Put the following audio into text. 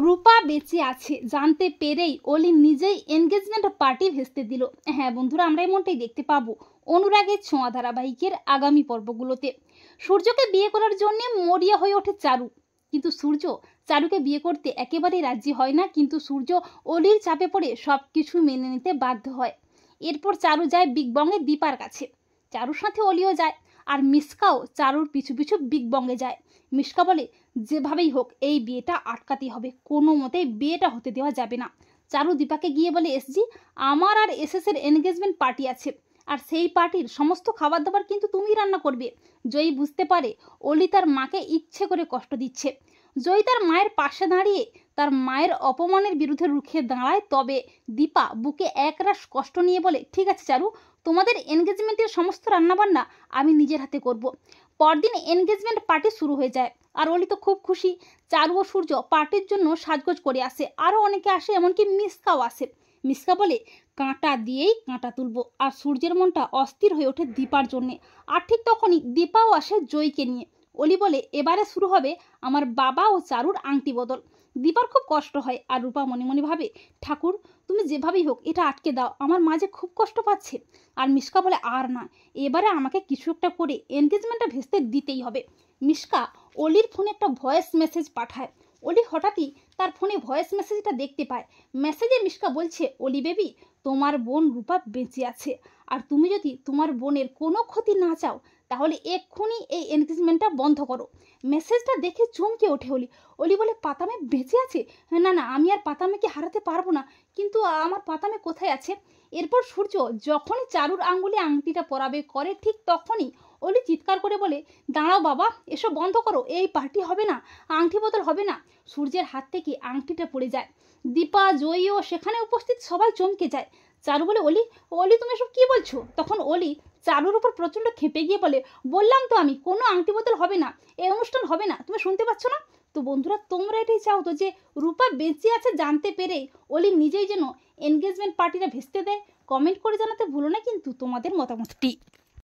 রূপা বেঁচে আছে জানতে পেরেই অলি নিজেই এনগেজমেন্ট পার্টি ভেস্তে দিল। হ্যাঁ বন্ধুরা, আমরা এমনটাই দেখতে পাবো অনুরাগের ছোঁয়া ধারাবাহিকের আগামী পর্বগুলোতে। সূর্যকে বিয়ে করার জন্য মরিয়া হয়ে ওঠে চারু, কিন্তু সূর্য চারুকে বিয়ে করতে একেবারেই রাজি হয় না। কিন্তু সূর্য অলির চাপে পড়ে সবকিছু মেনে নিতে বাধ্য হয়। এরপর চারু যায় বিগ বংয়ে দীপার কাছে, চারুর সাথে অলিও যায়, আর মিশকাও চারুর পিছু পিছু বিগ বংয়ে যায়। মিশকা বলে যেভাবেই হোক এই বিয়েটা আটকাতেই হবে, কোনো মতেই বিয়েটা হতে দেওয়া যাবে না। চারু দীপাকে গিয়ে বলে, এসজি আমার আর এসএস এর এনগেজমেন্ট পার্টি আছে, আর সেই পার্টির সমস্ত খাবার দাবার কিন্তু তুমিই রান্না করবে। জয়ী বুঝতে পারে অলি তার মাকে ইচ্ছে করে কষ্ট দিচ্ছে। জয়ী তার মায়ের পাশে দাঁড়িয়ে তার মায়ের অপমানের বিরুদ্ধে রুখে দাঁড়ায়। তবে দীপা বুকে একরাশ কষ্ট নিয়ে বলে, ঠিক আছে চারু, তোমাদের এনগেজমেন্টের সমস্ত রান্নাবান্না আমি নিজের হাতে করব। পরদিন এনগেজমেন্ট পার্টি শুরু হয়ে যায়, আর অলি তো খুব খুশি। চারু ও সূর্য পার্টির জন্য সাজগোজ করে আসে, আরও অনেকে আসে, এমনকি মিশকাও আসে। মিশকা বলে কাঁটা দিয়েই কাঁটা তুলবো, আর সূর্যের মনটা অস্থির হয়ে ওঠে দীপার জন্যে। আর ঠিক তখনই দীপাও আসে জয়ীকে নিয়ে। অলি বলে, এবারে শুরু হবে আমার বাবা ও চারুর আংটি বদল। দীপার খুব কষ্ট হয়, আর রূপা মনে মনে ভাবে, ঠাকুর তুমি যেভাবেই হোক এটা আটকে দাও, আমার মা যে খুব কষ্ট পাচ্ছে। আর মিশকা বলে, আর না, এবারে আমাকে কিছু একটা করে এনগেজমেন্টটা ভেস্তে দিতেই হবে। মিশকা অলির ফোনে একটা ভয়েস মেসেজ পাঠায়। অলি হঠাৎই তার ফোনে ভয়েস মেসেজটা দেখতে পায়। মেসেজে মিশকা বলছে, অলি বেবি, তোমার বোন রূপা বেঁচে আছে, আর তুমি যদি তোমার বোনের কোনো ক্ষতি না চাও তাহলে এক্ষুনি এই এনগেজমেন্টটা বন্ধ করো। মেসেজটা দেখে চমকে ওঠে অলি। অলি বলে, পাতামে বেঁচে আছে? না না, আমি আর পাতামেকে হারাতে পারবো না, কিন্তু আমার পাতামে কোথায় আছে? এরপর সূর্য যখনই চারুর আঙ্গুলে আংটিটা পরাবে করে, ঠিক তখনই অলি চিৎকার করে বলে, দাঁড়াও বাবা, এসব বন্ধ করো, এই পার্টি হবে না, আংটি বদল হবে না। সূর্যের হাত থেকে আংটিটা পড়ে যায়। দীপা, জয়ী ও সেখানে উপস্থিত সবাই চমকে যায়। চারু বলে, অলি অলি তুমি এসব কি বলছো? তখন অলি চারুর উপর প্রচণ্ড খেপে গিয়ে বলে, বললাম তো আমি, কোনো আংটি বদল হবে না, এই অনুষ্ঠান হবে না, তুমি শুনতে পাচ্ছ না? তো বন্ধুরা, তোমরা এটাই চাও তো যে রূপা বেঁচে আছে জানতে পেরে অলি নিজেই যেন এনগেজমেন্ট পার্টিটা ভেস্তে দেয়? কমেন্ট করে জানাতে ভুলো না কিন্তু তোমাদের মতামতটি।